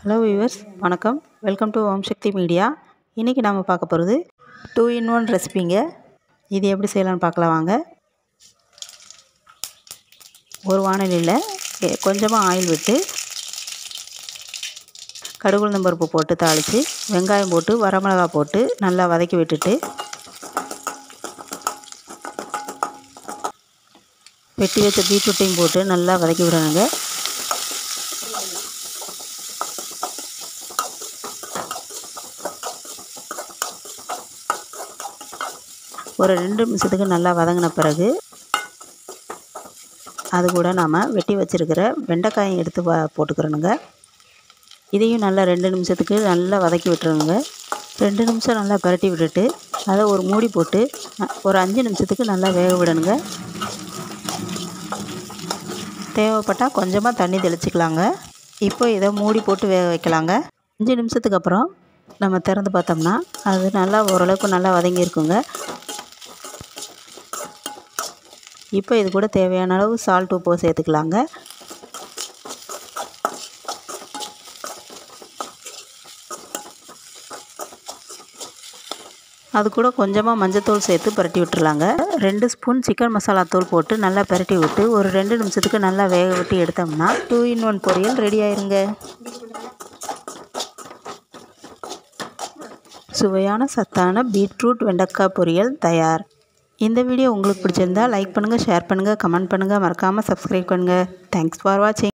Hello viewers, வணக்கம். Welcome to Om Shakti media. இன்றைக்கி நாம் பார்க்க போகிறது 2-in-1 ரெசிபிங்க. இது எப்படி செய்யலாம்னு பார்க்கலாம் வாங்க. ஒரு வாணலியில் கொஞ்சமாக ஆயில் விட்டு கடுகு உளுந்தம் பருப்பு போட்டு தாளித்து வெங்காயம் போட்டு வரமிளகாய் போட்டு நல்லா வதக்கி விட்டுட்டு வெட்டி வச்ச பீட்ரூட்டையும் போட்டு நல்லா வதக்கி விடணுங்க. ஒரு 2 நிமிஷத்துக்கு நல்லா வதங்கின பிறகு அது கூட நாம் வெட்டி வச்சுருக்கிற வெண்டைக்காயும் எடுத்து போட்டுக்கிறணுங்க. இதையும் நல்லா 2 நிமிஷத்துக்கு நல்லா வதக்கி விட்டுருணுங்க. 2 நிமிஷம் நல்லா பரட்டி விட்டுட்டு அதை ஒரு மூடி போட்டு ஒரு 5 நிமிஷத்துக்கு நல்லா வேக விடணுங்க. தேவைப்பட்டால் கொஞ்சமாக தண்ணி தெளிச்சிக்கலாங்க. இப்போ இதை மூடி போட்டு வேக வைக்கலாங்க. 5 நிமிஷத்துக்கு அப்புறம் நம்ம திறந்து பார்த்தோம்னா அது நல்லா ஓரளவுக்கு நல்லா வதங்கியிருக்குங்க. இப்போ இது கூட தேவையான அளவு சால்ட் உப்பு சேர்த்துக்கலாங்க. அது கூட கொஞ்சமாக மஞ்சத்தூள் சேர்த்து பரட்டி விட்டுறலாங்க. 2 ஸ்பூன் சிக்கன் மசாலா தூள் போட்டு நல்லா பரட்டி விட்டு ஒரு 2 நிமிஷத்துக்கு நல்லா வேக விட்டு எடுத்தோம்னா 2-in-1 பொரியல் ரெடி ஆயிருங்க. சுவையான சத்தான பீட்ரூட் வெண்டைக்காய் பொரியல் தயார். இந்த வீடியோ உங்களுக்கு பிடிச்சிருந்தா லைக் பண்ணுங்கள், ஷேர் பண்ணுங்கள், கமெண்ட் பண்ணுங்கள், மறக்காமல் சப்ஸ்கிரைப் பண்ணுங்கள். தேங்க்ஸ் ஃபார் வாட்சிங்.